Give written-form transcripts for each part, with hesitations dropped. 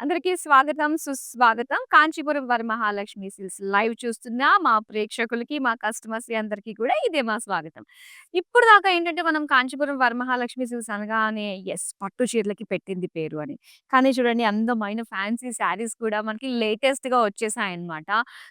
అందరికీ స్వాగతం, సుస్వాగతం. కాంచీపురం వరమహాలక్ష్మి సిల్క్స్ లైవ్ చూస్తున్న మా ప్రేక్షకులకి, మా కస్టమర్స్‌కి అందరికీ కూడా ఇదే మా స్వాగతం. ఇప్పుడు దాకా ఏంటంటే మనం కాంచీపురం వరమహాలక్ష్మి సిల్క్స్ అనగానే యెస్ పట్టు చీరలకి పెట్టింది పేరు అని. కానీ చూడండి అందమైన ఫ్యాన్సీ శారీస్ కూడా మనకి లేటెస్ట్‌గా వచ్చేసాయన్నమాట.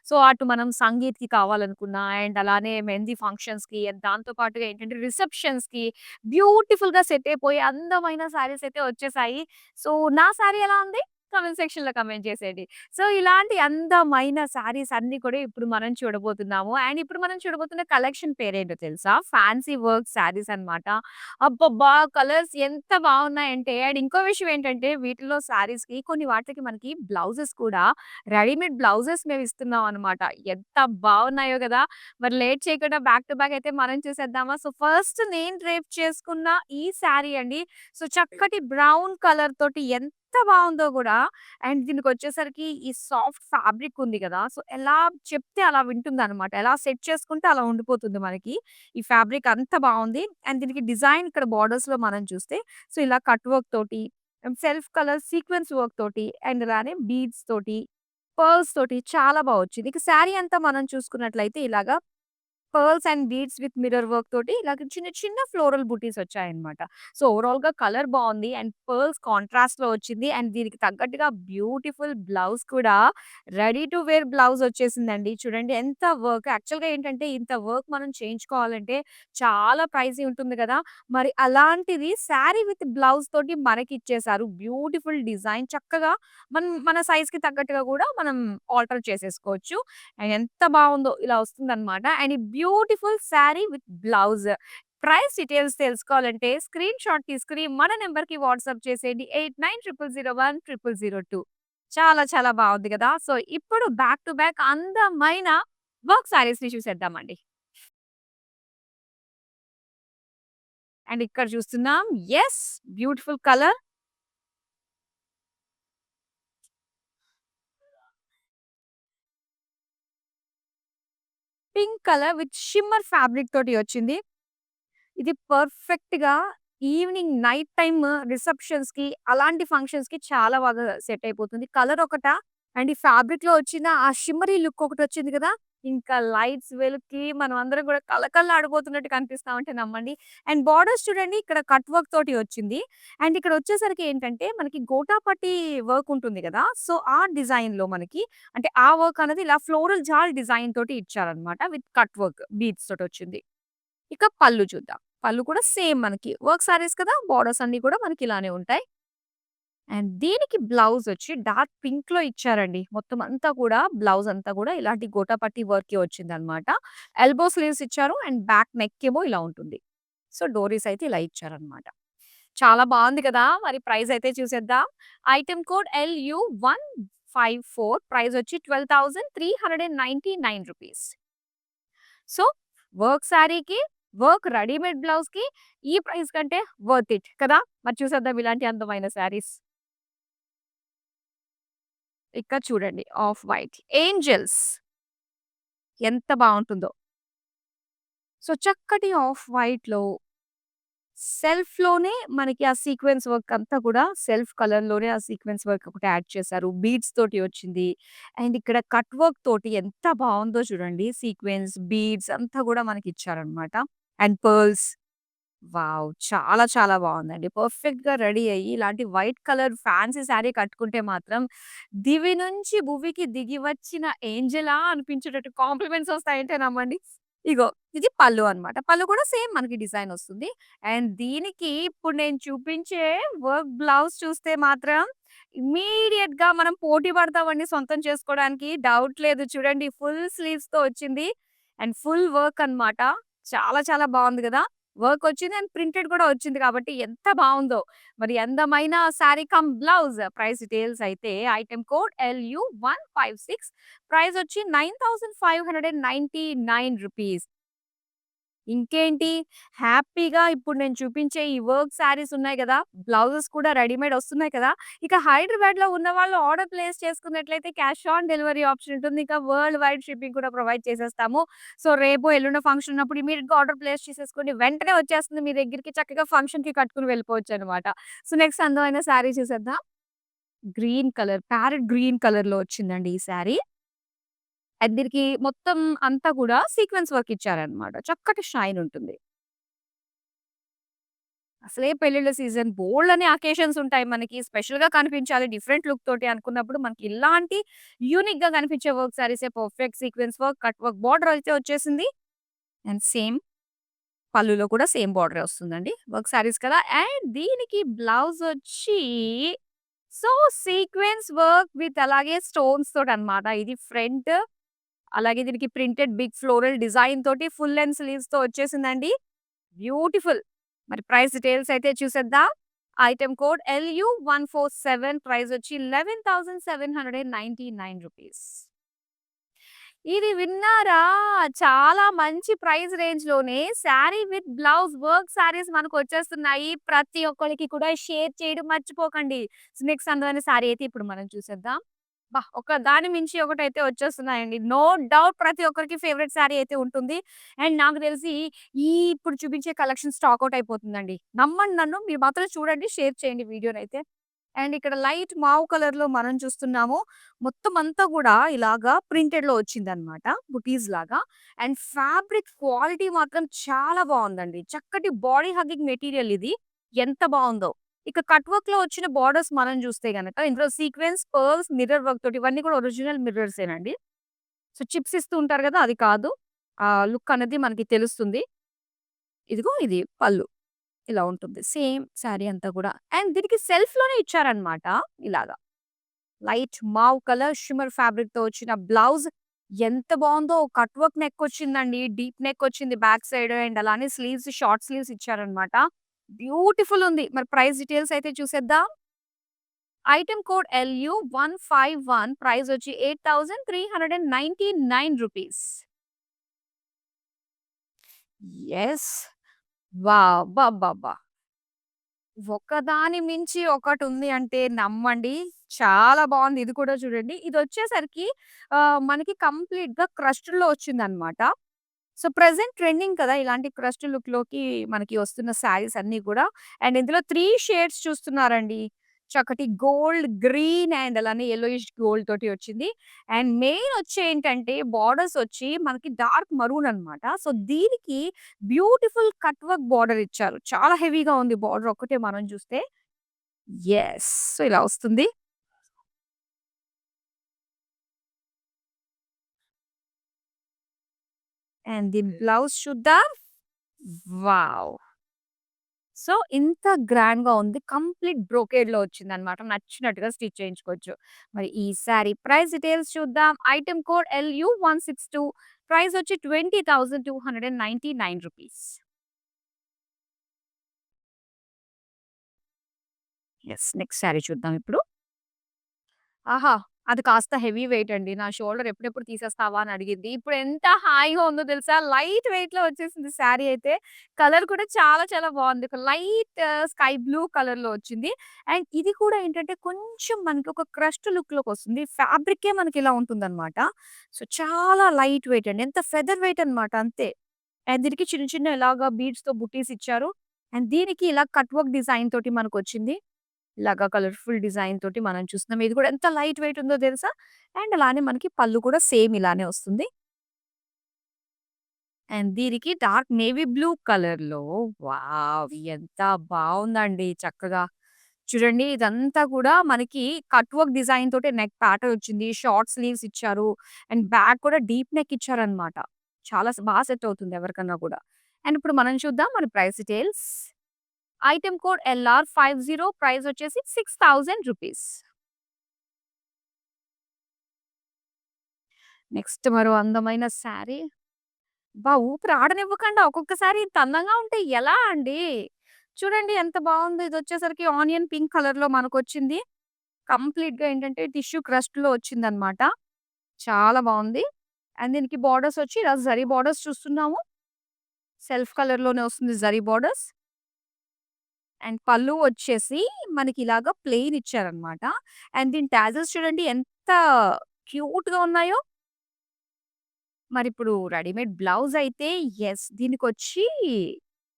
సో, అటు మనం సంగీత్‌కి కావాలనుకున్నా అండ్ అలానే మెహందీ ఫంక్షన్స్‌కి దాంతో పాటుగా ఏంటంటే రిసెప్షన్స్‌కి బ్యూటిఫుల్‌గా సెట్ అయిపోయి అందమైన శారీస్ అయితే వచ్చేసాయి. సో, నా శారీ ఎలా ఉంది? కామెంట్ సెక్షన్‌లో కామెంట్ చేసేయండి. సో, ఇలాంటి అందమైన శారీస్ అన్నీ కూడా ఇప్పుడు మనం చూడబోతున్నాము. అండ్ ఇప్పుడు మనం చూడబోతున్న కలెక్షన్ పేరేంటో తెలుసా? ఫ్యాన్సీ వర్క్ శారీస్ అన్నమాట. అబ్బబ్బా! కలర్స్ ఎంత బావున్నాయంటే అండ్ ఇంకో విషయం ఏంటంటే వీటిలో శారీస్‌కి కొన్ని వాటికి మనకి బ్లౌజెస్ కూడా రెడీమేడ్ బ్లౌజెస్ మేము ఇస్తున్నాం అన్నమాట. ఎంత బావున్నాయో గదా! మరి లేట్ చేయకుండా బ్యాక్ టు బ్యాక్ అయితే మనం చూసేద్దామా? సో, ఫస్ట్ నేను డ్రేప్ చేసుకున్న ఈ శారీ అండి. సో, చక్కటి బ్రౌన్ కలర్ తోటి ఎంత బావుందో గూడా అండ్ దీనికొచ్చేసరికి ఈ సాఫ్ట్ ఫ్యాబ్రిక్ ఉంది గదా! సో, ఎలా చెప్తే అలా వింటుందనమాట. ఎలా సెట్ చేసుకుంటే అలా ఉండిపోతుంది మనకి. ఈ ఫ్యాబ్రిక్ అంత బావుంది. అండ్ దీనికి డిజైన్ ఇక్కడ బోర్డర్స్‌లో మనం చూస్తే సో, ఇలా కట్ వర్క్ తోటి, సెల్ఫ్ కలర్ సీక్వెన్స్ వర్క్ తోటి అండ్ అలానే బీడ్స్ తోటి, పర్ల్స్ తోటి చాలా బా వచ్చింది. ఇక శారీ అంతా మనం చూసుకున్నట్లయితే ఇలాగా pearls and beads with mirror work తోటి ఇలాగ చిన్న చిన్న ఫ్లోరల్ బుటీస్ వచ్చాయన్నమాట. సో, ఓవరాల్‌గా కలర్ బావుంది. అండ్ పర్ల్స్ కాంట్రాస్ట్‌లో వచ్చింది. అండ్ దీనికి తగ్గట్టుగా బ్యూటిఫుల్ బ్లౌజ్ కూడా రెడీ టు వేర్ బ్లౌజ్ వచ్చేసిందండి. చూడండి ఎంత వర్క్ యాక్చువల్‌గా ఏంటంటే ఇంత వర్క్ మనం చేయించుకోవాలంటే చాలా ప్రైజీ ఉంటుంది గదా! మరి అలాంటిది శారీ విత్ బ్లౌజ్ తోటి మనకిచ్చేసారు. బ్యూటిఫుల్ డిజైన్ చక్కగా మన సైజ్‌కి తగ్గట్టుగా గూడా మనం ఆల్టర్ చేసేసుకోవచ్చు. అండ్ ఎంత బావుందో ఇలా వస్తుందన్నమాట. అండ్ ఈ beautiful sari with blouse. Price details తెలుసుకోవాలంటే స్క్రీన్ షాట్ తీసుకొని మన నంబర్‌కి వాట్సాప్ చేసేయండి. 8900010002 చాలా చాలా బావుంది గదా! సో, ఇప్పుడు బ్యాక్ టు బ్యాక్ అందమైన వర్క్ శారీస్‌ని చూసేద్దామండి. అండ్ ఇక్కడ చూస్తున్నాం. Yes beautiful colour pink colour with shimmer fabric తోటి వచ్చింది. ఇది పర్ఫెక్ట్‌గా ఈవినింగ్ నైట్ టైమ్ రిసెప్షన్స్‌కి అలాంటి ఫంక్షన్స్‌కి చాలా బాగా సెట్ అయిపోతుంది. కలర్ ఒకటా అండ్ ఈ ఫ్యాబ్రిక్‌లో వచ్చిన ఆ షిమ్మరీ లుక్ ఒకటొచ్చింది కదా! ఇంకా లైట్స్ వెలుగుకి మనం అందరం కూడా కళకళలాడిపోతున్నట్టు కనిపిస్తామంటే నమ్మండి. అండ్ బోర్డర్స్ చూడండి ఇక్కడ కట్ వర్క్ తోటి వచ్చింది. అండ్ ఇక్కడ వచ్చేసరికి ఏంటంటే మనకి గోటాపట్టి వర్క్ ఉంటుంది కదా! సో, ఆ డిజైన్‌లో మనకి అంటే ఆ వర్క్ అనేది ఇలా ఫ్లోరల్ జాల్ డిజైన్ తోటి ఇచ్చారన్నమాట. విత్ కట్ వర్క్ బీడ్స్ తోటొచ్చింది. ఇక పళ్ళు చూద్దాం. పళ్ళు కూడా సేమ్ మనకి వర్క్ సారీస్ కదా! బోర్డర్స్ అన్నీ కూడా మనకి ఇలానే ఉంటాయి. అండ్ దీనికి బ్లౌజ్ వచ్చి డార్క్ పింక్‌లో ఇచ్చారండి. మొత్తం అంతా కూడా బ్లౌజ్ అంతా కూడా ఇలాంటి గోటాపట్టి వర్కే వచ్చిందనమాట. ఎల్బో స్లీవ్స్ ఇచ్చారు అండ్ బ్యాక్ నెక్ ఏమో ఇలా ఉంటుంది. సో, డోరీస్ అయితే ఇలా ఇచ్చారనమాట. చాలా బావుంది కదా! మరి ప్రైస్ అయితే చూసేద్దాం. ఐటెమ్ కోడ్ LU154 ప్రైస్ వచ్చి ₹12,399 సో, వర్క్ శారీకి, వర్క్ రెడీమేడ్ బ్లౌజ్‌కి ఈ ప్రైస్ కంటే వర్త్ ఇట్ కదా! మరి చూసేద్దాం ఇలాంటి అందమైన శారీస్. ఇక్కడ చూడండి ఆఫ్ వైట్ ఏంజెల్స్ ఎంత బావుంటుందో. సో, చక్కటి ఆఫ్ వైట్‌లో సెల్ఫ్‌లోనే మనకి ఆ సీక్వెన్స్ వర్క్ అంతా కూడా సెల్ఫ్ కలర్‌లోనే ఆ సీక్వెన్స్ వర్క్ ఒకటి యాడ్ చేశారు. బీడ్స్ తోటి వచ్చింది. అండ్ ఇక్కడ కట్ వర్క్ తోటి ఎంత బావుందో చూడండి. సీక్వెన్స్, బీడ్స్ అంతా కూడా మనకిచ్చారనమాట. And pearls wow! చాలా చాలా బావుందండి. పర్ఫెక్ట్‌గా రెడీ అయ్యి ఇలాంటి వైట్ కలర్ ఫ్యాన్సీ శారీ కట్టుకుంటే మాత్రం దివి నుంచి భువికి దిగి వచ్చిన ఏంజెలా అనిపించేటట్టు కాంప్లిమెంట్స్ వస్తాయంటే నమ్మండి. ఇగో ఇది పళ్ళు అన్నమాట. పళ్ళు కూడా సేమ్ మనకి డిజైన్ వస్తుంది. అండ్ దీనికి ఇప్పుడు నేను చూపించే వర్క్ బ్లౌజ్ చూస్తే మాత్రం ఇమ్మీడియేట్‌గా మనం పోటీ పడతామండి సొంతం చేసుకోవడానికి. డౌట్ లేదు. చూడండి ఫుల్ స్లీవ్స్‌తో వచ్చింది. అండ్ ఫుల్ వర్క్ అన్నమాట. చాలా చాలా బావుంది గదా! వర్కొచ్చింది అండ్ ప్రింటెడ్ కూడా వచ్చింది కాబట్టి ఎంత బావుందో. మరి అందమైన sari come blouse price details అయితే ఐటెమ్ కోడ్ LU156 ప్రైస్ వచ్చి ₹9,599 ఇంకేంటి హ్యాపీగా ఇప్పుడు నేను చూపించే ఈ వర్క్ శారీస్ ఉన్నాయి గదా! బ్లౌజెస్ కూడా రెడీమేడ్ వస్తున్నాయి కదా! ఇక హైదరాబాద్‌లో ఉన్నవాళ్ళు ఆర్డర్ ప్లేస్ చేసుకున్నట్లయితే క్యాష్ ఆన్ డెలివరీ ఆప్షన్ ఉంటుంది. ఇంకా వరల్డ్ వైడ్ షిప్పింగ్ కూడా ప్రొవైడ్ చేసేస్తాము. సో, రేపో, ఎల్లుండో ఫంక్షన్ ఉన్నప్పుడు ఇమ్మీడియేట్‌గా ఆర్డర్ ప్లేస్ చేసేసుకోండి. వెంటనే వచ్చేస్తుంది మీ దగ్గరికి. చక్కగా ఫంక్షన్‌కి కట్టుకొని వెళ్ళిపోవచ్చనమాట. సో, నెక్స్ట్ అందమైన శారీ చూసేద్దాం. గ్రీన్ కలర్, ప్యారట్ గ్రీన్ కలర్‌లో వచ్చిందండి ఈ శారీ. అండ్ దీనికి మొత్తం అంతా కూడా సీక్వెన్స్ వర్క్ ఇచ్చారన్నమాట. చక్కటి షైన్ ఉంటుంది. అసలే పెళ్ళిళ్ళ సీజన్ బోలెడన్ని అకేషన్స్ ఉంటాయి మనకి. స్పెషల్‌గా కనిపించాలి డిఫరెంట్ లుక్ తోటి అనుకున్నప్పుడు మనకి ఇలాంటి యూనిక్‌గా కనిపించే వర్క్ సారీసే perfect sequence work, cut work border అయితే వచ్చేసింది. అండ్ సేమ్ పళ్ళులో కూడా సేమ్ బోర్డరే వస్తుందండి. వర్క్ సారీస్ కదా! అండ్ దీనికి బ్లౌజ్ వచ్చి సో, సీక్వెన్స్ వర్క్ విత్ అలాగే స్టోన్స్ తోటనమాట. ఇది ఫ్రంట్ అలాగే దీనికి ప్రింటెడ్ బిగ్ ఫ్లోరల్ డిజైన్ తోటి ఫుల్ లెంగ్త్ స్లీవ్స్‌తో వచ్చేసిందండి. బ్యూటిఫుల్. మరి ప్రైస్ డీటెయిల్స్ అయితే చూసేద్దాం. ఐటెమ్ కోడ్ LU147 ప్రైస్ వచ్చి ₹11,799 ఇది విన్నారా? చాలా మంచి ప్రైస్ రేంజ్‌లోనే saree with blouse work sarees మనకొచ్చేస్తున్నాయి. ప్రతి ఒక్కళ్ళకి కూడా షేర్ చేయడం మర్చిపోకండి. నెక్స్ట్ అందులోని శారీ అయితే ఇప్పుడు మనం చూసేద్దాం. అబ్బా! ఒక దాని మించి ఒకటైతే వచ్చేస్తున్నాయండి. నో డౌట్ ప్రతి ఒక్కరికి ఫేవరెట్ శారీ అయితే ఉంటుంది. అండ్ నాకు తెలిసి ఇప్పుడు చూపించే కలెక్షన్ స్టాక్ ఔట్ అయిపోతుందండి. నమ్మండి నన్ను. మీరు మాత్రం చూడండి, షేర్ చేయండి వీడియోనైతే. అండ్ ఇక్కడ లైట్ మావ్ కలర్‌లో మనం చూస్తున్నాము. మొత్తం అంతా గూడా ఇలాగా ప్రింటెడ్‌లో వచ్చిందనమాట. బుటీస్ లాగా. అండ్ ఫ్యాబ్రిక్ క్వాలిటీ మాత్రం చాలా బావుందండి. చక్కటి బాడీ హగ్గింగ్ మెటీరియల్ ఇది. ఎంత బావుందో. ఇక కట్ వర్క్‌లో వచ్చిన బోర్డర్స్ మనం చూస్తే గనక ఇందులో సీక్వెన్స్, పర్ల్స్, మిర్రర్ వర్క్ తోటి ఇవన్నీ కూడా ఒరిజినల్ మిర్రర్సేనండి. సో, చిప్స్ ఇస్తూ ఉంటారు గదా! అది కాదు. ఆ లుక్ అనేది మనకి తెలుస్తుంది. ఇదిగో ఇది పళ్ళు. ఇలా ఉంటుంది. సేమ్ శారీ అంతా గూడా. అండ్ దీనికి సెల్ఫ్‌లోనే ఇచ్చారన్నమాట. ఇలాగా. లైట్ మావ్ కలర్ షిమ్మర్ ఫ్యాబ్రిక్‌తో వచ్చిన బ్లౌజ్ ఎంత బావుందో! కట్ వర్క్ నెక్ వచ్చిందండి. డీప్ నెక్ వచ్చింది బ్యాక్ సైడ్ అండ్ అలానే స్లీవ్స్ షార్ట్ స్లీవ్స్ ఇచ్చారన్నమాట. బ్యూటిఫుల్ ఉంది. మరి ప్రైస్ డీటెయిల్స్ అయితే చూసేద్దాం. ఐటెమ్ కోడ్ LU151 ప్రైస్ వచ్చి ₹8,399 యెస్. వావ్! అబ్బబ్బబ్బా! ఒకదాని మించి ఒకటుంది అంటే నమ్మండి. చాలా బావుంది. ఇది కూడా చూడండి. ఇదొచ్చేసరికి మనకి కంప్లీట్‌గా క్రస్ట్‌లో వచ్చిందనమాట. సో, ప్రెజెంట్ ట్రెండింగ్ కదా! ఇలాంటి క్రస్ట్ లుక్‌లోకి మనకి వస్తున్న శారీస్ అన్నీ కూడా. అండ్ ఇందులో 3 షేడ్స్ చూస్తున్నారండి. చక్కటి గోల్డ్, గ్రీన్ అండ్ అలానే యెల్లోయిష్ గోల్డ్ తోటి వచ్చింది. అండ్ మెయిన్ వచ్చి ఏంటంటే బోర్డర్స్ వచ్చి మనకి డార్క్ మరూన్ అన్నమాట. సో, దీనికి బ్యూటిఫుల్ కట్ వర్క్ బోర్డర్ ఇచ్చారు. చాలా హెవీగా ఉంది బోర్డర్ ఒక్కటే మనం చూస్తే. యెస్. సో, ఇలా వస్తుంది. అండ్ దీని బ్లౌజ్ చూద్దాం. వావ్! సో, ఇంత గ్రాండ్‌గా ఉంది. కంప్లీట్ బ్రోకేడ్‌లో వచ్చిందనమాట. నచ్చినట్టుగా స్టిచ్ చేయించుకోవచ్చు. మరి ఈ సారీ ప్రైస్ డీటెయిల్స్ చూద్దాం. ఐటెమ్ కోడ్ LU162 ప్రైస్ వచ్చి ₹20,299 యెస్. నెక్స్ట్ సారీ చూద్దాం ఇప్పుడు. ఆహా! అది కాస్త హెవీ వెయిట్ అండి. నా షోల్డర్ ఎప్పుడెప్పుడు తీసేస్తావా అని అడిగింది. ఇప్పుడు ఎంత హాయిగా ఉందో తెలుసా? లైట్ వెయిట్‌లో వచ్చేసింది శారీ అయితే. కలర్ కూడా చాలా చాలా బావుంది. ఒక లైట్ స్కై బ్లూ కలర్‌లో వచ్చింది. అండ్ ఇది కూడా ఏంటంటే కొంచెం మనకి ఒక క్రష్డ్ లుక్‌లోకొస్తుంది. ఫ్యాబ్రికే మనకి ఇలా ఉంటుందన్నమాట. సో, చాలా లైట్ వెయిట్ అండి. ఎంత ఫెదర్ వెయిట్ అన్నమాట అంతే. అండ్ దీనికి చిన్న చిన్న ఇలాగా బీడ్స్‌తో బుట్టీస్ ఇచ్చారు. అండ్ దీనికి ఇలా కట్ వర్క్ డిజైన్ తోటి మనకొచ్చింది. ఇలాగా కలర్‌ఫుల్ డిజైన్ తోటి మనం చూస్తున్నాం. ఇది కూడా ఎంత లైట్ వెయిట్ ఉందో తెలుసా? అండ్ అలానే మనకి పళ్ళు కూడా సేమ్ ఇలానే వస్తుంది. అండ్ దీనికి డార్క్ నేవీ బ్లూ కలర్‌లో వావ్! ఎంత బావుందండి చక్కగా. చూడండి ఇదంతా కూడా మనకి కట్ వర్క్ డిజైన్ తోటి నెక్ ప్యాటర్న్ వచ్చింది. షార్ట్ స్లీవ్స్ ఇచ్చారు. అండ్ బ్యాక్ కూడా డీప్ నెక్ ఇచ్చారన్నమాట. చాలా సెట్ అవుతుంది ఎవరికన్నా కూడా. అండ్ ఇప్పుడు మనం చూద్దాం మన price details. Item code LR50 price వచ్చేసి ₹6,000. నెక్స్ట్ మరో అందమైన శారీ. ఊపిరి ఆడనివ్వకుండా ఒక్కొక్కసారి ఇంత అందంగా ఉంటే ఎలా అండి? చూడండి ఎంత బావుందో ఇదొచ్చేసరికి ఆనియన్ పింక్ కలర్‌లో మనకొచ్చింది. కంప్లీట్‌గా ఏంటంటే టిష్యూ క్రస్ట్‌లో వచ్చిందనమాట. చాలా బావుంది. అండ్ దీనికి బోర్డర్స్ వచ్చి ఇలా జరీ బోర్డర్స్ చూస్తున్నాము. సెల్ఫ్ కలర్‌లోనే వస్తుంది జరీ బోర్డర్స్. అండ్ పళ్ళు వచ్చేసి మనకిలాగా ప్లెయిన్ ఇచ్చారనమాట. అండ్ దీని టాజెస్ చూడండి ఎంత క్యూట్‌గా ఉన్నాయో. మరిప్పుడు రెడీమేడ్ బ్లౌజ్ అయితే యెస్. దీనికొచ్చి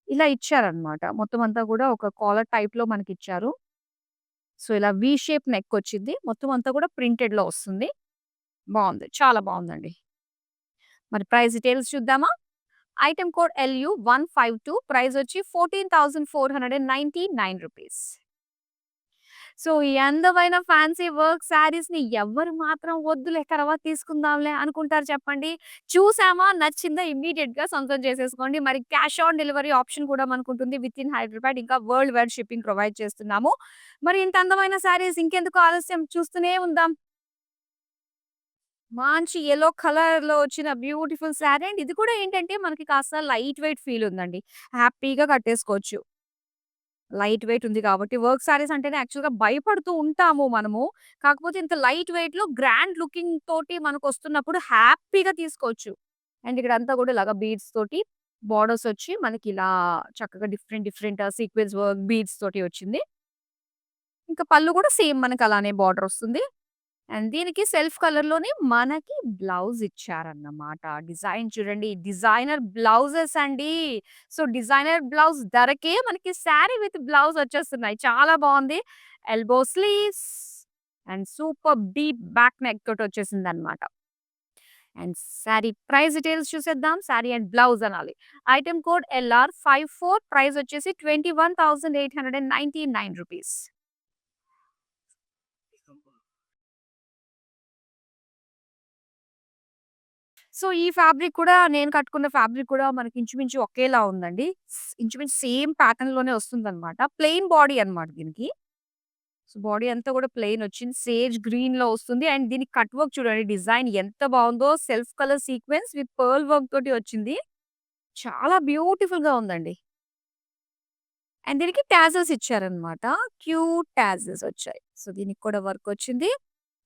ఇలా ఇచ్చారనమాట. మొత్తం అంతా గూడా ఒక కాలర్ టైప్‌లో మనకిచ్చారు. సో, ఇలా వి షేప్ నెక్ వచ్చిద్ది. మొత్తం అంతా కూడా ప్రింటెడ్‌లో వస్తుంది. బావుంది. చాలా బావుందండి. మరి ప్రైస్ డీటెయిల్స్ చూద్దామా? ఐటెమ్ కోడ్ LU152 ప్రైస్ వచ్చి ₹14,499. సో, ఈ అందమైన ఫ్యాన్సీ వర్క్ శారీస్‌ని ఎవ్వరు మాత్రం వద్దులే తర్వాత తీసుకుందాంలే అనుకుంటారు చెప్పండి. చూసామా నచ్చిందా ఇమ్మీడియేట్‌గా సొంతం చేసేసుకోండి. మరి క్యాష్ ఆన్ డెలివరీ ఆప్షన్ కూడా మనకుంటుంది. వితిన్ హైదరాబాద్ ఇంకా వరల్డ్ వైడ్ షిప్పింగ్ ప్రొవైడ్ చేస్తున్నాము. మరి ఇంత అందమైన శారీస్ ఇంకెందుకు ఆలస్యం చూస్తూనే ఉందాం. మంచి యెల్లో కలర్‌లో వచ్చిన బ్యూటిఫుల్ శారీ అండ్ ఇది కూడా ఏంటంటే మనకి కాస్త లైట్ వెయిట్ ఫీల్ ఉందండి. హ్యాపీగా కట్టేసుకోవచ్చు. లైట్ వెయిట్ ఉంది కాబట్టి వర్క్ శారీస్ అంటేనే యాక్చువల్‌గా భయపడుతూ ఉంటాము మనము. కాకపోతే ఇంత లైట్ వెయిట్‌లో గ్రాండ్ లుకింగ్ తోటి మనకొస్తున్నప్పుడు హ్యాపీగా తీసుకోవచ్చు. అండ్ ఇక్కడంతా కూడా ఇలాగా బీడ్స్ తోటి బోర్డర్స్ వచ్చి మనకి ఇలా చక్కగా different different sequence work beads తోటి వచ్చింది. ఇంకా పళ్ళు కూడా సేమ్ మనకి అలానే బోర్డర్ వస్తుంది. అండ్ దీనికి సెల్ఫ్ కలర్‌లోనే మనకి బ్లౌజ్ ఇచ్చారన్నమాట. డిజైన్ చూడండి. డిజైనర్ బ్లౌజెస్ అండి. సో, డిజైనర్ బ్లౌజ్ ధరకే మనకి శారీ విత్ బ్లౌజ్ వచ్చేస్తున్నాయి. చాలా బావుంది. Elbow sleeves and super deep back neck తోటి వచ్చేసిందన్నమాట. అండ్ శారీ ప్రైస్ డీటెయిల్స్ చూసేద్దాం. శారీ అండ్ బ్లౌజ్ అనాలి. ఐటెమ్ కోడ్ LR54 ప్రైస్ వచ్చేసి ₹21,899. సో, ఈ ఫ్యాబ్రిక్ కూడా నేను కట్టుకున్న ఫ్యాబ్రిక్ కూడా మనకి ఇంచుమించు ఒకేలా ఉందండి. ఇంచుమించు సేమ్ ప్యాటర్న్‌లోనే వస్తుందన్నమాట. ప్లెయిన్ బాడీ అన్నమాట దీనికి. సో, బాడీ అంతా కూడా ప్లెయిన్ వచ్చింది. సేజ్ గ్రీన్‌లో వస్తుంది. అండ్ దీనికి కట్ వర్క్ చూడండి డిజైన్ ఎంత బావుందో. Self colour sequence with pearl work తోటి వచ్చింది. చాలా బ్యూటిఫుల్‌గా ఉందండి. అండ్ దీనికి టాజిల్స్ ఇచ్చారన్నమాట. క్యూట్ టాజిల్స్ వచ్చాయి. సో, దీనికి కూడా వర్క్ వచ్చింది.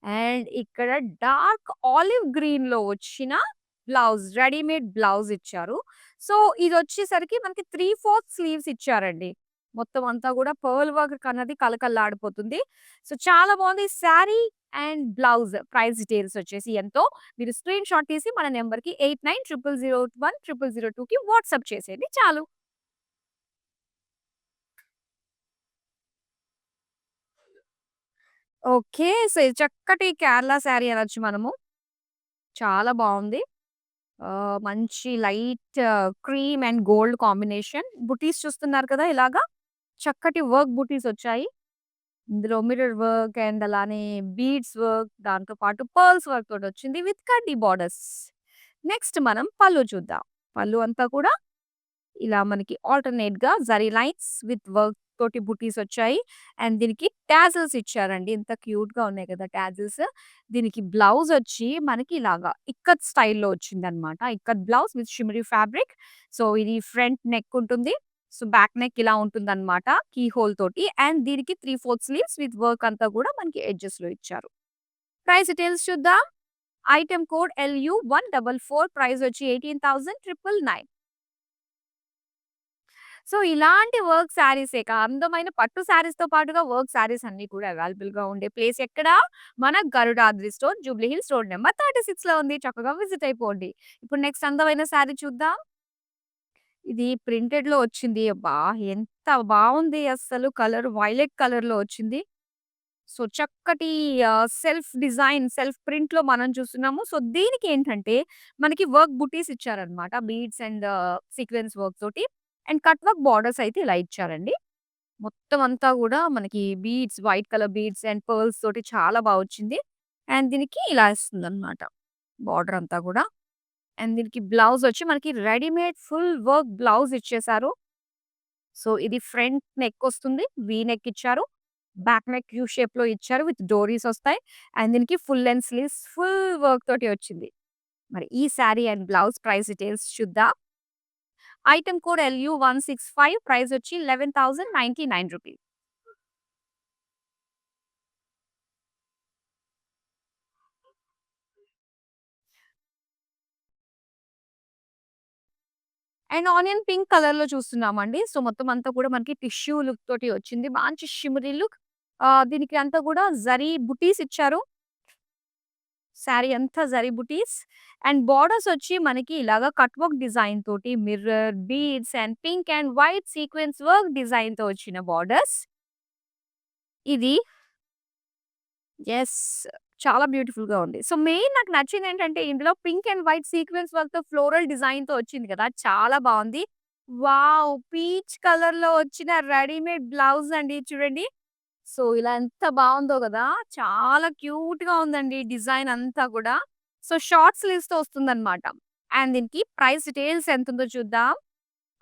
అండ్ ఇక్కడ డార్క్ ఆలివ్ గ్రీన్‌లో వచ్చిన బ్లౌజ్ రెడీమేడ్ బ్లౌజ్ ఇచ్చారు. సో, ఇదొచ్చేసరికి మనకి 3/4 స్లీవ్స్ ఇచ్చారండి. మొత్తం అంతా గూడా పర్ల్ వర్క్ అన్నది కళకళలాడిపోతుంది. సో, చాలా బావుంది. Sari and blouse price details వచ్చేసి ఎంతో మీరు స్క్రీన్ షాట్ తీసి మన నంబర్‌కి 8900010002కి వాట్సాప్ చేసేయండి చాలు. ఓకే. సో, ఇది చక్కటి కేరళ శారీ అనొచ్చు మనము. చాలా బావుంది. మంచి light cream and gold combination. బుటీస్ చూస్తున్నారు కదా! ఇలాగా చక్కటి వర్క్ బుటీస్ వచ్చాయి. ఇందులో మిర్రర్ వర్క్ అండ్ అలానే బీడ్స్ వర్క్ దాంతో పాటు పర్ల్స్ వర్క్ తోటొచ్చింది విత్ కడ్డీ బోర్డర్స్. నెక్స్ట్ మనం పళ్ళు చూద్దాం. పళ్ళు అంతా కూడా ఇలా మనకి ఆల్టర్‌నేట్‌గా జరీ లైన్స్ విత్ వర్క్ తోటి బుటీస్ వచ్చాయి. అండ్ దీనికి టాజిల్స్ ఇచ్చారండి. ఎంత క్యూట్‌గా ఉన్నాయి కదా! టాజిల్స్. దీనికి బ్లౌజ్ వచ్చి మనకి ఇలాగా ఇక్కత్ స్టైల్‌లో వచ్చిందనమాట. Ikat blouse with shimmery fabric. So, ఇది ఫ్రంట్ నెక్ ఉంటుంది. సో, బ్యాక్ నెక్ ఇలా ఉంటుందనమాట. కీ హోల్ తోటి. అండ్ దీనికి 3/4 స్లీవ్స్ విత్ వర్క్ అంతా కూడా మనకి ఎడ్జెస్‌లో ఇచ్చారు. ప్రైస్ డీటెయిల్స్ చూద్దాం. ఐటెమ్ కోడ్ LU144 ప్రైస్ వచ్చి 18,999. సో, ఇలాంటి వర్క్ శారీసే అందమైన పట్టు శారీస్‌తో పాటుగా వర్క్ శారీస్ అన్నీ కూడా అవైలబుల్‌గా ఉండే ప్లేస్ ఎక్కడ? మన Garudadri store Jubilee Hills road number 36లో ఉంది. చక్కగా విజిట్ అయిపోండి. ఇప్పుడు నెక్స్ట్ అందమైన శారీ చూద్దాం. ఇది ప్రింటెడ్‌లో వచ్చింది. అబ్బా! ఎంత బావుంది అస్సలు కలర్ వైలెట్ కలర్‌లో వచ్చింది. సో, చక్కటి సెల్ఫ్ డిజైన్, సెల్ఫ్ ప్రింట్‌లో మనం చూస్తున్నాము. సో, దీనికేంటంటే మనకి work buttis ఇచ్చారన్నమాట. Beads and sequence work తోటి. అండ్ కట్ వర్క్ బోర్డర్స్ అయితే ఇలా ఇచ్చారండి. మొత్తం అంతా గూడా మనకి beads, white colour beads and pearls తోటి చాలా బా వచ్చింది. అండ్ దీనికి ఇలా ఇస్తుందన్నమాట. బోర్డర్ అంతా గూడా. అండ్ దీనికి బ్లౌజ్ వచ్చి మనకి రెడీమేడ్ ఫుల్ వర్క్ బ్లౌజ్ ఇచ్చేసారు. సో, ఇది ఫ్రంట్ నెక్ వస్తుంది. వి నెక్ ఇచ్చారు. బ్యాక్ నెక్ యూ షేప్‌లో ఇచ్చారు. విత్ డోరీస్ ఒస్తాయి. అండ్ దీనికి full length sleeves full work తోటి వచ్చింది. మరి ఈ sari and blouse price details చూద్దాం. ఐటెమ్ కోడ్ LU165 ప్రైస్ వచ్చి ₹11,099. అండ్ ఆనియన్ పింక్ కలర్‌లో చూస్తున్నామండి. సో, మొత్తం అంతా కూడా మనకి టిష్యూ లుక్ తోటి వచ్చింది. మంచి షిమ్మరీ లుక్. దీనికి అంతా కూడా జరీ బుటీస్ ఇచ్చారు. శారీ అంతా జరీ బుటీస్. అండ్ బోర్డర్స్ వచ్చి మనకి ఇలాగా కట్ వర్క్ డిజైన్ తోటి mirror, beads and pink and white sequence work డిజైన్‌తో వచ్చిన బోర్డర్స్. ఇది యెస్. చాలా బ్యూటిఫుల్‌గా ఉంది. సో, మెయిన్ నాకు నచ్చిందేంటంటే ఇందులో పింక్ అండ్ వైట్ సీక్వెన్స్ వర్క్‌తో ఫ్లోరల్ డిజైన్‌తో వచ్చింది కదా! చాలా బావుంది. వావ్! పీచ్ కలర్‌లో వచ్చిన రెడీమేడ్ బ్లౌజ్ అండి చూడండి. సో, ఇలా ఎంత బావుందో గదా! చాలా క్యూట్‌గా ఉందండి డిజైన్ అంతా గూడా. సో, షార్ట్ స్లీవ్స్‌తో వస్తుందన్నమాట. అండ్ దీనికి ప్రైస్ డీటెయిల్స్ ఎంతుందో చూద్దాం.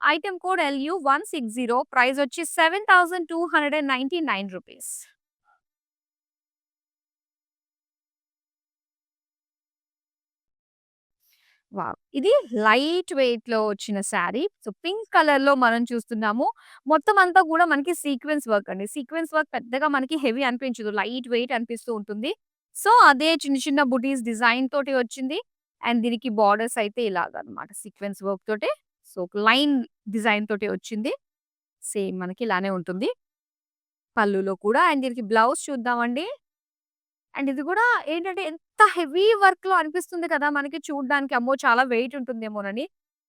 ఐటెమ్ కోడ్ LU160 ప్రైస్ వచ్చి రూ. 7,299. వావ్! ఇది లైట్ వెయిట్‌లో వచ్చిన శారీ. సో, పింక్ కలర్‌లో మనం చూస్తున్నాము. మొత్తం అంతా గూడా మనకి సీక్వెన్స్ వర్క్ అండి. సీక్వెన్స్ వర్క్ పెద్దగా మనకి హెవీ అనిపించదు. లైట్ వెయిట్ అనిపిస్తూ ఉంటుంది. సో, అదే చిన్న చిన్న బుటీస్ డిజైన్ తోటి వచ్చింది. అండ్ దీనికి బార్డర్స్ అయితే ఇలాగనమాట. సీక్వెన్స్ వర్క్ తోటే సో, లైన్ డిజైన్ తోటి వచ్చింది. సేమ్ మనకి ఇలానే ఉంటుంది. పళ్ళులో కూడా అండ్ దీనికి బ్లౌజ్ చూద్దామండి. అండ్ ఇది గూడా ఏంటంటే ఎంత హెవీ వర్క్‌లో అనిపిస్తుంది కదా! మనకి చూడ్డానికి అమ్మో! చాలా వెయిట్ ఉంటుందేమోనని.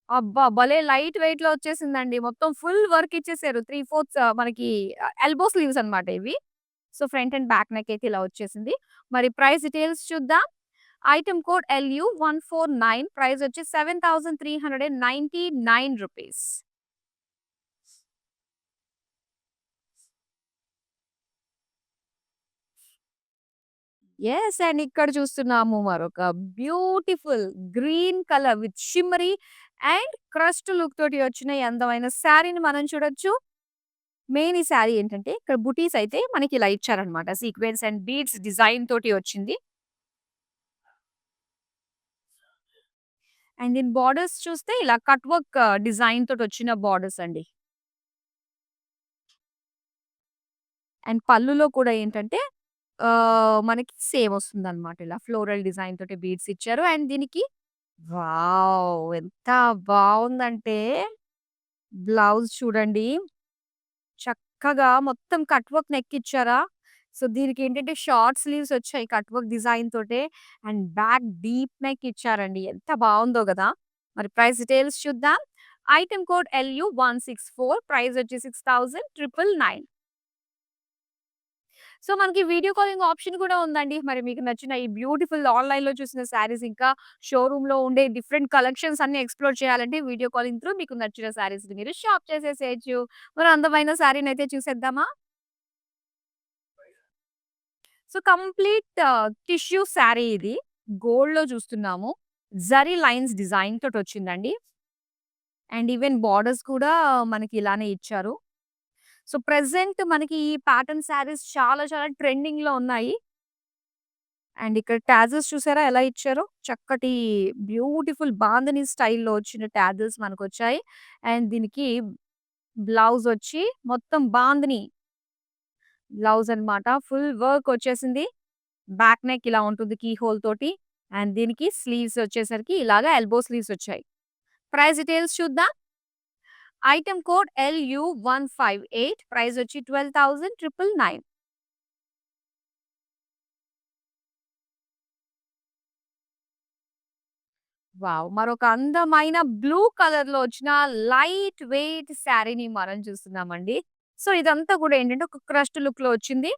అబ్బా! భలే లైట్ వెయిట్‌లో వచ్చేసిందండి. మొత్తం ఫుల్ వర్క్ ఇచ్చేసారు. 3/4 మనకి ఎల్బో స్లీవ్స్ అన్నమాట ఇవి. So, front and back neck అయితే ఇలా వచ్చేసింది. మరి ప్రైస్ డీటెయిల్స్ చూద్దాం. ఐటెమ్ కోడ్ LU149 ప్రైస్ వచ్చి రూ. 7,399. యెస్. అండ్ ఇక్కడ చూస్తున్నాము మరొక beautiful green colour with shimmery and crust look తోటి వచ్చిన ఈ అందమైన శారీని మనం చూడొచ్చు. మెయిన్ ఈ శారీ ఏంటంటే ఇక్కడ బుటీస్ అయితే మనకి ఇలా ఇచ్చారనమాట. సీక్వెన్స్ అండ్ బీడ్స్ డిజైన్ తోటి వచ్చింది. అండ్ దీని బోర్డర్స్ చూస్తే ఇలా కట్ వర్క్ డిజైన్ తోటి వచ్చిన బోర్డర్స్ అండి. అండ్ పళ్ళులో కూడా ఏంటంటే మనకి సేమ్ వస్తుందన్నమాట. ఇలా ఫ్లోరల్ డిజైన్ తోటి బీడ్స్ ఇచ్చారు. అండ్ దీనికి వావ్! ఎంత బావుందంటే బ్లౌజ్ చూడండి. చక్కగా మొత్తం కట్ వర్క్ నెక్ ఇచ్చారా? సో, దీనికేంటంటే షార్ట్ స్లీవ్స్ వచ్చాయి కట్ వర్క్ డిజైన్ తోటే. అండ్ బ్యాక్ డీప్ నెక్ ఇచ్చారండి. ఎంత బావుందో గదా! మరి ప్రైస్ డీటెయిల్స్ చూద్దాం. ఐటెమ్ కోడ్ LU164 ప్రైస్ వచ్చి 6,999. సో, మనకి వీడియో కాలింగ్ ఆప్షన్ కూడా ఉందండి. మరి మీకు నచ్చిన ఈ బ్యూటిఫుల్ ఆన్‌లైన్‌లో చూసిన శారీస్ ఇంకా షోరూమ్‌లో ఉండే డిఫరెంట్ కలెక్షన్స్ అన్నీ ఎక్స్‌ప్లోర్ చేయాలంటే వీడియో కాలింగ్ త్రూ మీకు నచ్చిన శారీస్‌ని మీరు షాప్ చేసేసేయొచ్చు. మరి అందమైన శారీనైతే చూసేద్దామా? సో, కంప్లీట్ టిష్యూ శారీ ఇది. గోల్డ్‌లో చూస్తున్నాము. జరీ లైన్స్ డిజైన్ తోటొచ్చిందండి. అండ్ ఈవెన్ బోర్డర్స్ కూడా మనకి ఇలానే ఇచ్చారు. సో, ప్రెజెంట్ మనకి ఈ ప్యాటర్న్ శారీస్ చాలా చాలా ట్రెండింగ్‌లో ఉన్నాయి. అండ్ ఇక్కడ టాజెస్ చూసారా ఎలా ఇచ్చారో? చక్కటి బ్యూటిఫుల్ బాందిని స్టైల్‌లో వచ్చిన టాజెస్ మనకొచ్చాయి. అండ్ దీనికి బ్లౌజొచ్చి మొత్తం బాందిని బ్లౌజ్ అన్నమాట. ఫుల్ వర్క్ వచ్చేసింది. బ్యాక్ నెక్ ఇలా ఉంటుంది కీ హోల్ తోటి. అండ్ దీనికి స్లీవ్స్ వచ్చేసరికి ఇలాగా ఎల్బో స్లీవ్స్ వచ్చాయి. ప్రైస్ డీటెయిల్స్ చూద్దాం. ఐటెమ్ కోడ్ LU158 ప్రైస్ వచ్చి 12,999. వావ్! మరొక అందమైన బ్లూ కలర్‌లో వచ్చిన లైట్ వెయిట్ శారీని మనం చూస్తున్నామండి. సో, ఇదంతా కూడా ఏంటంటే ఒక క్రస్ట్ లుక్‌లో వచ్చింది.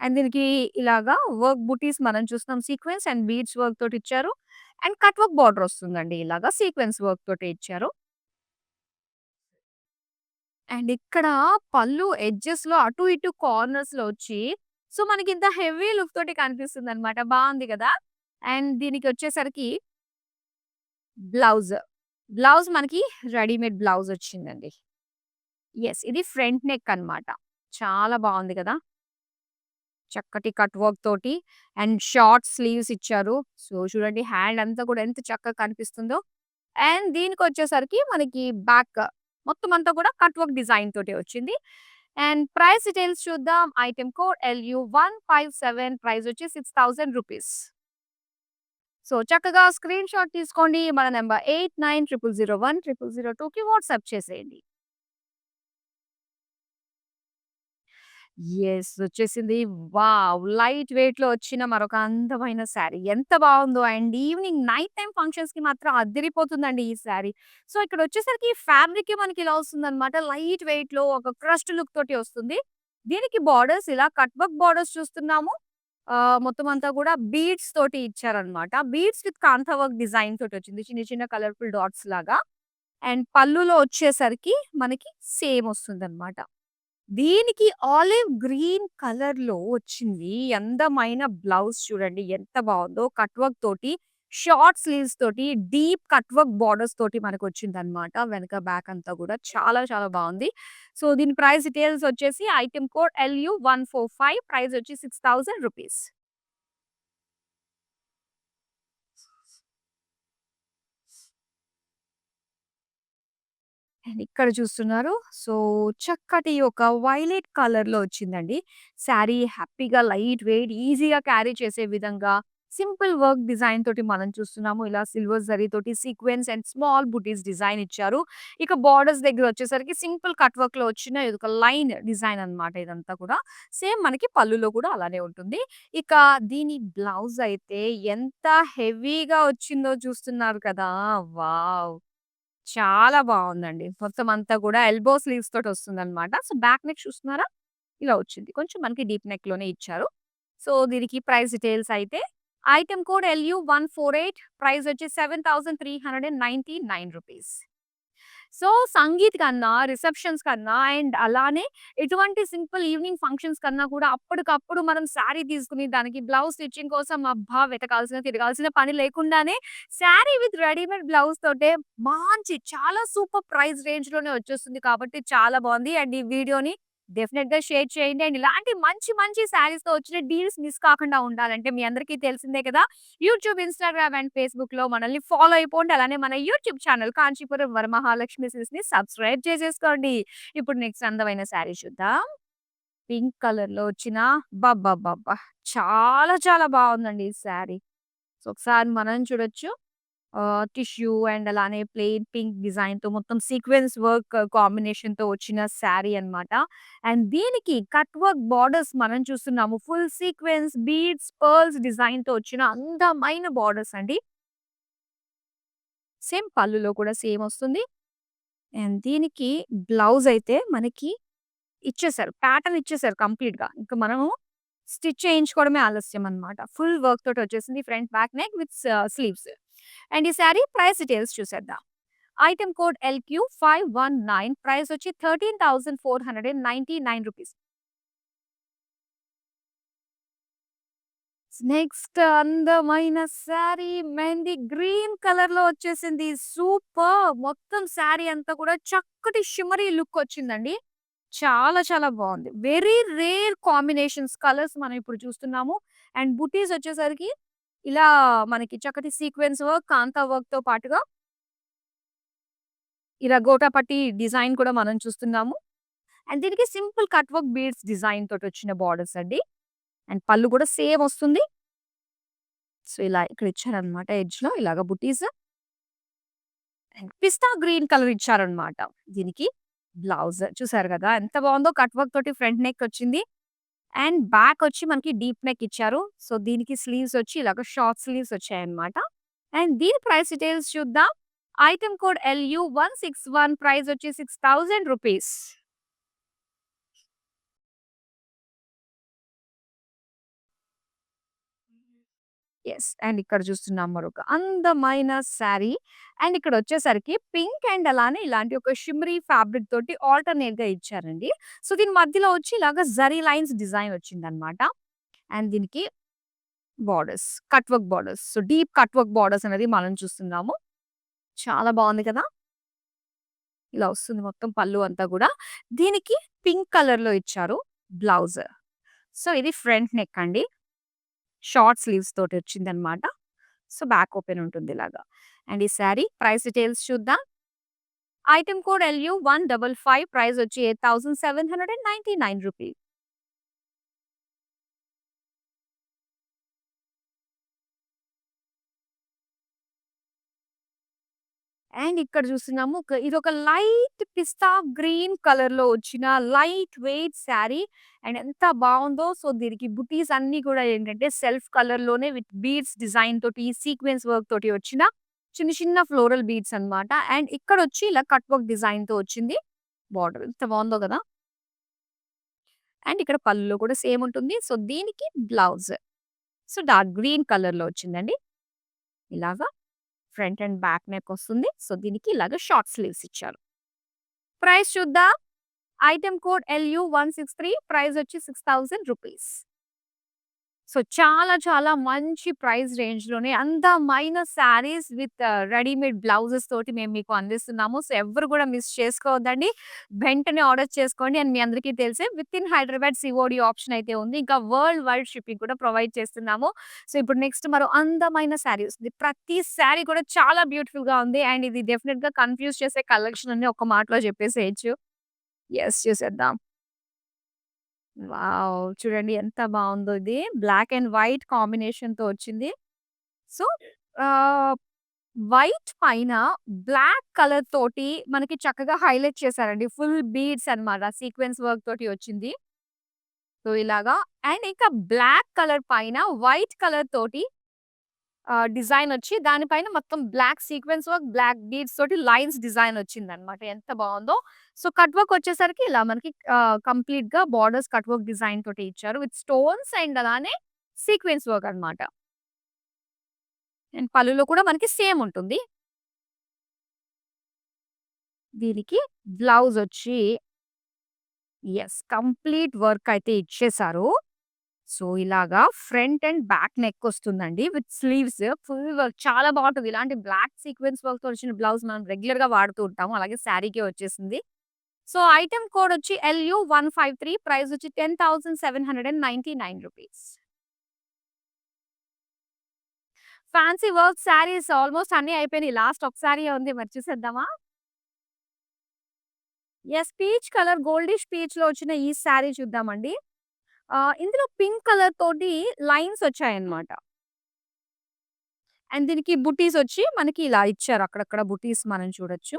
అండ్ దీనికి ఇలాగా వర్క్ బుటీస్ మనం చూస్తున్నాం. సీక్వెన్స్ అండ్ బీడ్స్ వర్క్ తోటి ఇచ్చారు. అండ్ కట్ వర్క్ బార్డర్ వస్తుందండి. ఇలాగా సీక్వెన్స్ వర్క్ తోటి ఇచ్చారు. అండ్ ఇక్కడ పళ్ళు ఎడ్జెస్‌లో అటు ఇటు కార్నర్స్‌లో వచ్చి సో, మనకింత హెవీ లుక్ తోటి కనిపిస్తుందన్నమాట. బావుంది గదా! అండ్ దీనికొచ్చేసరికి బ్లౌజ్. బ్లౌజ్ మనకి రెడీమేడ్ బ్లౌజ్ వచ్చిందండి. యెస్. ఇది ఫ్రంట్ నెక్ అన్నమాట. చాలా బావుంది గదా! చక్కటి కట్ వర్క్ తోటి అండ్ షార్ట్ స్లీవ్స్ ఇచ్చారు. సో, చూడండి హ్యాండ్ అంతా కూడా ఎంత చక్కగా కనిపిస్తుందో. అండ్ దీనికొచ్చేసరికి మనకి బ్యాక్ మొత్తం అంతా కూడా కట్ వర్క్ డిజైన్ తోటే వచ్చింది. అండ్ ప్రైస్ డీటెయిల్స్ చూద్దాం. ఐటెమ్ కోడ్ LU157 ప్రైస్ వచ్చి రూ. 6,000. సో, చక్కగా స్క్రీన్ షాట్ తీసుకోండి. మన నంబర్ 8900010002కి వాట్సాప్ చేసేయండి. యెస్. వచ్చేసింది. వావ్! లైట్ వెయిట్‌లో వచ్చిన మరొక అందమైన శారీ. ఎంత బావుందో అండ్ ఈవినింగ్ నైట్ టైమ్ ఫంక్షన్స్‌కి మాత్రం అద్దిరిపోతుందండి ఈ శారీ. సో, ఇక్కడొచ్చేసరికి ఫ్యాబ్రికే మనకి ఇలా వస్తుందన్నమాట. లైట్ వెయిట్‌లో ఒక క్రస్ట్ లుక్ తోటి వస్తుంది. దీనికి బోర్డర్స్ ఇలా కట్ వర్క్ బోర్డర్స్ చూస్తున్నాము. మొత్తం అంతా కూడా బీడ్స్ తోటి ఇచ్చారనమాట. Beads with kantha work design తోటొచ్చింది. చిన్న చిన్న కలర్‌ఫుల్ డాట్స్ లాగా. అండ్ పల్లులో వచ్చేసరికి మనకి సేమ్ వస్తుందనమాట. దీనికి ఆలివ్ గ్రీన్ కలర్‌లో వచ్చింది. అందమైన బ్లౌజ్ చూడండి ఎంత బావుందో. కట్ వర్క్ తోటి, షార్ట్ స్లీవ్స్ తోటి, డీప్ కట్ వర్క్ బోర్డర్స్ తోటి మనకొచ్చిందనమాట. వెనక బ్యాక్ అంతా గూడా చాలా చాలా బావుంది. సో, దీని ప్రైస్ డీటెయిల్స్ వచ్చేసి ఐటెమ్ కోడ్ LU145 ప్రైస్ వచ్చి రూ. 6000. అండ్ ఇక్కడ చూస్తున్నారు. సో, చక్కటి ఒక వైలెట్ కలర్‌లో వచ్చిందండి. శారీ హ్యాపీగా లైట్ వెయిట్ ఈజీగా క్యారీ చేసే విధంగా సింపుల్ వర్క్ డిజైన్ తోటి మనం చూస్తున్నాము. ఇలా సిల్వర్ జరీ తోటి sequence and small buttis design ఇచ్చారు. ఇక బోర్డర్స్ దగ్గర వచ్చేసరికి సింపుల్ కట్ వర్క్‌లో వచ్చిన ఇదొక లైన్ డిజైన్ అన్నమాట ఇదంతా కూడా. సేమ్ మనకి పళ్ళులో కూడా అలానే ఉంటుంది. ఇక దీని బ్లౌజ్ అయితే ఎంత హెవీగా వచ్చిందో చూస్తున్నారు కదా! వావ్! చాలా బావుందండి. మొత్తం అంతా గూడా ఎల్బో స్లీవ్స్ తోటొస్తుందనమాట. సో, బ్యాక్ నెక్ చూస్తున్నారా? ఇలా వచ్చింది. కొంచెం మనకి డీప్ నెక్‌లోనే ఇచ్చారు. సో, దీనికి ప్రైస్ డీటెయిల్స్ అయితే ఐటెమ్ కోడ్ LU148 ప్రైస్ వచ్చి రూ. 7399. సో, సంగీత్ కన్నా, రిసెప్షన్స్ కన్నా అండ్ అలానే ఎటువంటి సింపుల్ ఈవినింగ్ ఫంక్షన్స్ కన్నా కూడా అప్పటికప్పుడు మనం శారీ తీసుకొని దానికి బ్లౌజ్ స్టిచ్చింగ్ కోసం అబ్బా! వెతకాల్సిన, తిరగాల్సిన పని లేకుండానే శారీ విత్ రెడీమేడ్ బ్లౌజ్ తోటే మంచి చాలా సూపర్ ప్రైస్ రేంజ్‌లోనే వచ్చేస్తుంది కాబట్టి చాలా బావుంది. అండ్ ఈ వీడియోని డెఫినిట్‌గా షేర్ చేయండి. అండ్ ఇలాంటి మంచి మంచి శారీస్‌తో వచ్చిన డీల్స్ మిస్ కాకుండా ఉండాలంటే మీ అందరికీ తెలిసిందే కదా! యూట్యూబ్, ఇన్‌స్టాగ్రామ్ అండ్ ఫేస్‌బుక్‌లో మనల్ని ఫాలో అయిపోండి. అలానే మన యూట్యూబ్ ఛానల్ కాంచీపురం వరమహాలక్ష్మి సిల్క్స్‌ని సబ్స్క్రైబ్ చేసేసుకోండి. ఇప్పుడు నెక్స్ట్ అందమైన శారీ చూద్దాం. పింక్ కలర్‌లో వచ్చిన అబ్బబ్బబ్బబ్బా! చాలా చాలా బావుందండి ఈ శారీ. సో, ఒకసారి మనం చూడొచ్చు. టిష్యూ అండ్ అలానే ప్లెయిన్ పింక్ డిజైన్‌తో మొత్తం సీక్వెన్స్ వర్క్ కాంబినేషన్‌తో వచ్చిన శారీ అన్నమాట. అండ్ దీనికి కట్ వర్క్ బోర్డర్స్ మనం చూస్తున్నాము. ఫుల్ సీక్వెన్స్, బీడ్స్, పర్ల్స్ డిజైన్‌తో వచ్చిన అందమైన బోర్డర్స్ అండి. సేమ్ పళ్ళులో కూడా సేమ్ వస్తుంది. అండ్ దీనికి బ్లౌజ్ అయితే మనకి ఇచ్చేసారు. ప్యాటర్న్ ఇచ్చేసారు కంప్లీట్‌గా. ఇంక మనము స్టిచ్ చేయించుకోవడమే ఆలస్యం అన్నమాట. ఫుల్ వర్క్ తోటి వచ్చేసింది. Front, back neck with sleeves. And ఈ సారీ ప్రైస్ డీటెయిల్స్ చూసేద్దాం. ఐటెమ్ కోడ్ LQ519 ప్రైస్ వచ్చి రూ. 13,499. నెక్స్ట్ అందమైన శారీ మెహందీ గ్రీన్ కలర్‌లో వచ్చేసింది. సూపర్బ్! మొత్తం శారీ అంతా కూడా చక్కటి షిమ్మరీ లుక్ వచ్చిందండి. చాలా చాలా బావుంది. వెరీ రేర్ కాంబినేషన్స్ కలర్స్ మనం ఇప్పుడు చూస్తున్నాము. అండ్ బుటీస్ వచ్చేసరికి ఇలా మనకి చక్కటి సీక్వెన్స్ వర్క్, కాంతా వర్క్‌తో పాటుగా ఇలా గోటాపట్టి డిజైన్ కూడా మనం చూస్తున్నాము. అండ్ దీనికి simple cut work beads design తోటొచ్చిన బోర్డర్స్ అండి. అండ్ పళ్ళు కూడా సేమ్ వస్తుంది. సో, ఇలా ఇక్కడ ఇచ్చారనమాట ఎడ్జ్‌లో ఇలాగ బుటీస్. అండ్ పిస్తా గ్రీన్ కలర్ ఇచ్చారనమాట. దీనికి బ్లౌజ్ చూసారు కదా! ఎంత బావుందో కట్ వర్క్ తోటి ఫ్రంట్ నెక్ వచ్చింది. అండ్ బ్యాక్ వచ్చి మనకి డీప్ నెక్ ఇచ్చారు. సో, దీనికి స్లీవ్స్ వచ్చి ఇలాగ షార్ట్ స్లీవ్స్ వచ్చాయన్నమాట. అండ్ దీని ప్రైస్ డీటెయిల్స్ చూద్దాం. ఐటెమ్ కోడ్ LU161 ప్రైస్ వచ్చి రూ. 6000. యెస్. అండ్ ఇక్కడ చూస్తున్నాం మరొక అందమైన శారీ. అండ్ ఇక్కడొచ్చేసరికి పింక్ అండ్ అలానే ఇలాంటి ఒక షిమ్మరీ ఫ్యాబ్రిక్ తోటి ఆల్టర్‌నేట్‌గా ఇచ్చారండి. సో, దీని మధ్యలో వచ్చి ఇలాగ జరీ లైన్స్ డిజైన్ వచ్చిందన్నమాట. అండ్ దీనికి borders, cut work borders. So, deep cut work borders అనేది మనం చూస్తున్నాము. చాలా బావుంది కదా! ఇలా వస్తుంది మొత్తం పళ్ళు అంతా గూడా. దీనికి పింక్ కలర్‌లో ఇచ్చారు బ్లౌజ్. సో, ఇది ఫ్రంట్ నెక్ అండి. షార్ట్ స్లీవ్స్ తోటి వచ్చిందన్నమాట. సో, బ్యాక్ ఓపెన్ ఉంటుంది ఇలాగా. అండ్ ఈ శారీ ప్రైస్ డీటెయిల్స్ చూద్దాం. ఐటెమ్ కోడ్ LU155 ప్రైస్ వచ్చి రూ. 8799. అండ్ ఇక్కడ చూస్తున్నాము ఇదొక లైట్ పిస్తా గ్రీన్ కలర్‌లో వచ్చిన లైట్ వెయిట్ శారీ. అండ్ ఎంత బావుందో. సో, దీనికి బుటీస్ అన్నీ కూడా ఏంటంటే సెల్ఫ్ కలర్‌లోనే విత్ బీడ్స్ డిజైన్ తోటి, సీక్వెన్స్ వర్క్ తోటి వచ్చిన చిన్న చిన్న ఫ్లోరల్ బీడ్స్ అన్నమాట. అండ్ ఇక్కడొచ్చి ఇలా కట్ వర్క్ డిజైన్‌తో వచ్చింది బార్డర్. ఎంత బావుందో కదా! అండ్ ఇక్కడ పళ్ళులో కూడా సేమ్ ఉంటుంది. సో, దీనికి బ్లౌజ్. సో, డార్క్ గ్రీన్ కలర్‌లో వచ్చిందండి. ఇలాగా ఫ్రంట్ అండ్ బ్యాక్ నెక్ వస్తుంది. సో, దీనికి ఇలాగ షార్ట్ స్లీవ్స్ ఇచ్చారు. ప్రైస్ చూద్దాం. ఐటెమ్ కోడ్ LU163 ప్రైస్ వచ్చి ₹6000. సో, చాలా చాలా మంచి ప్రైస్ రేంజ్‌లోనే అందమైన శారీస్ విత్ రెడీమేడ్ బ్లౌజెస్ తోటి మేము మీకు అందిస్తున్నాము. సో, ఎవ్వరు కూడా మిస్ చేసుకోవద్దండి. వెంటనే ఆర్డర్ చేసుకోండి. అండ్ మీ అందరికీ తెలిసే వితిన్ హైదరాబాద్ సీఓడీ ఆప్షన్ అయితే ఉంది. ఇంకా వరల్డ్ వైడ్ షిప్పింగ్ కూడా ప్రొవైడ్ చేస్తున్నాము. సో, ఇప్పుడు నెక్స్ట్ మరో అందమైన శారీ వస్తుంది. ప్రతి శారీ కూడా చాలా బ్యూటిఫుల్‌గా ఉంది. అండ్ ఇది డెఫినిట్‌గా కన్‌ఫ్యూజ్ చేసే కలెక్షన్ అని ఒక మాటలో చెప్పేసేయొచ్చు. యెస్, చూసేద్దాం. వావ్! చూడండి ఎంత బావుందో ఇది. బ్లాక్ అండ్ వైట్ కాంబినేషన్‌తో వచ్చింది. సో, ఆహ్, వైట్ పైన బ్లాక్ కలర్ తోటి మనకి చక్కగా హైలైట్ చేశారండి. ఫుల్ బీడ్స్ అన్నమాట. సీక్వెన్స్ వర్క్ తోటి వచ్చింది. సో, ఇలాగా అండ్ ఇంకా బ్లాక్ కలర్ పైన వైట్ కలర్ తోటి డిజైన్ వచ్చి దానిపైన మొత్తం black sequence work, black beads తోటి లైన్స్ డిజైన్ వచ్చిందన్నమాట. ఎంత బావుందో. సో, కట్ వర్క్ వచ్చేసరికి ఇలా మనకి కంప్లీట్‌గా బోర్డర్స్ కట్ వర్క్ డిజైన్ తోటి ఇచ్చారు. విత్ స్టోన్స్ అండ్ అలానే సీక్వెన్స్ వర్క్ అన్నమాట. అండ్ పళ్ళులో కూడా మనకి సేమ్ ఉంటుంది. దీనికి బ్లౌజ్ వచ్చి యెస్, కంప్లీట్ వర్క్ అయితే ఇచ్చేసారు. సో, ఇలాగా ఫ్రంట్ అండ్ బ్యాక్ నెక్ వస్తుందండి. విత్ స్లీవ్స్ ఫుల్ వర్క్ చాలా బావుంటది. ఇలాంటి బ్లాక్ సీక్వెన్స్ వర్క్‌తో వచ్చిన బ్లౌజ్ మనం రెగ్యులర్‌గా వాడుతూ ఉంటాము. అలాగే శారీకే వచ్చేసింది. సో, ఐటెమ్ కోడ్ వచ్చి LU153 ప్రైస్ వచ్చి ₹10,799. ఫ్యాన్సీ వర్క్ శారీస్ ఆల్‌మోస్ట్ అన్నీ అయిపోయినాయి. లాస్ట్ ఒక శారీయే ఉంది. మరి చూసేద్దామా? యెస్, పీచ్ కలర్ గోల్డిష్ పీచ్‌లో వచ్చిన ఈ శారీ చూద్దామండి. ఇందులో పింక్ కలర్ తోటి లైన్స్ వచ్చాయన్నమాట. అండ్ దీనికి బుటీస్ వచ్చి మనకి ఇలా ఇచ్చారు. అక్కడక్కడ బుటీస్ మనం చూడొచ్చు.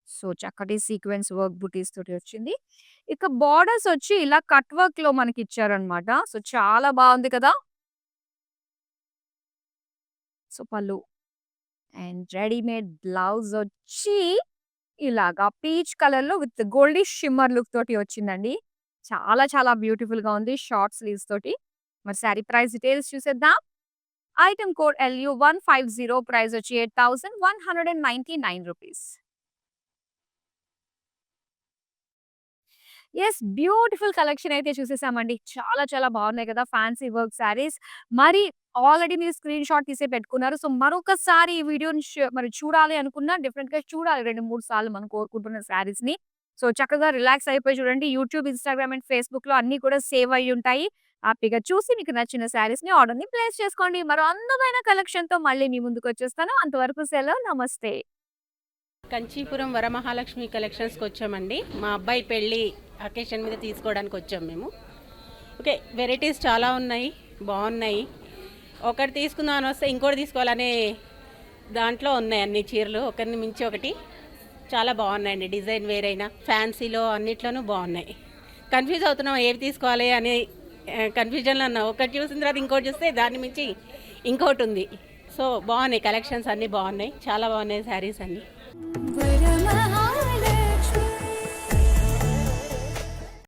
సో, చక్కటి సీక్వెన్స్ వర్క్ బుటీస్ తోటి వచ్చింది. ఇక బోర్డర్స్ వచ్చి ఇలా కట్ వర్క్‌లో మనకిచ్చారన్నమాట. సో, చాలా బావుంది కదా! సో, పళ్ళు అండ్ రెడీమేడ్ బ్లౌజ్ వచ్చి ఇలాగా పీచ్ కలర్‌లో విత్ గోల్డిష్ షిమ్మర్ లుక్ తోటి వచ్చిందండి. చాలా చాలా బ్యూటిఫుల్‌గా ఉంది. షార్ట్ స్లీవ్స్ తోటి. మరి శారీ ప్రైస్ డీటెయిల్స్ చూసేద్దాం. ఐటెమ్ కోడ్ LU150 ప్రైస్ వచ్చి ₹8,199. యెస్, బ్యూటిఫుల్ కలెక్షన్ అయితే చూసేసామండి. చాలా చాలా బాగున్నాయి కదా! Fancy work saris. మరి ఆల్రెడీ మీరు స్క్రీన్ షాట్ తీసే పెట్టుకున్నారు. సో, మరొకసారి ఈ వీడియోని మరి చూడాలి అనుకున్నా డెఫినిట్‌గా చూడాలి 2, 3 సార్లు మనం కోరుకుంటున్న శారీస్‌ని. సో, చక్కగా రిలాక్స్ అయిపోయి చూడండి. యూట్యూబ్, ఇన్‌స్టాగ్రామ్ అండ్ ఫేస్‌బుక్‌లో అన్నీ కూడా సేవ్ అయ్యి ఉంటాయి. హ్యాపీగా చూసి మీకు నచ్చిన శారీస్‌ని ఆర్డర్‌ని ప్లేస్ చేసుకోండి. మరో అందమైన కలెక్షన్‌తో మళ్ళీ మీ ముందుకొచ్చేస్తాను. అంతవరకు సెలవు. నమస్తే. కంచీపురం వరమహాలక్ష్మి కలెక్షన్స్కి వచ్చామండి. మా అబ్బాయి పెళ్ళి అకేషన్ మీద తీసుకోవడానికి వచ్చాం మేము. ఓకే, వెరైటీస్ చాలా ఉన్నాయి, బాగున్నాయి. ఒకటి తీసుకుందామని వస్తే ఇంకోటి తీసుకోవాలనే దాంట్లో ఉన్నాయి అన్ని చీరలు, ఒకరిని మించి ఒకటి. చాలా బాగున్నాయండి. డిజైన్ వేరైనా ఫ్యాన్సీలో అన్నిట్లోనూ బాగున్నాయి. కన్ఫ్యూజ్ అవుతున్నాం ఏవి తీసుకోవాలి అనే కన్ఫ్యూజన్లో ఉన్నాం. ఒకటి చూసిన తర్వాత ఇంకోటి చూస్తే దాన్ని మించి ఇంకోటి ఉంది. సో బాగున్నాయి, కలెక్షన్స్ అన్నీ బాగున్నాయి, చాలా బాగున్నాయి శారీస్ అన్నీ.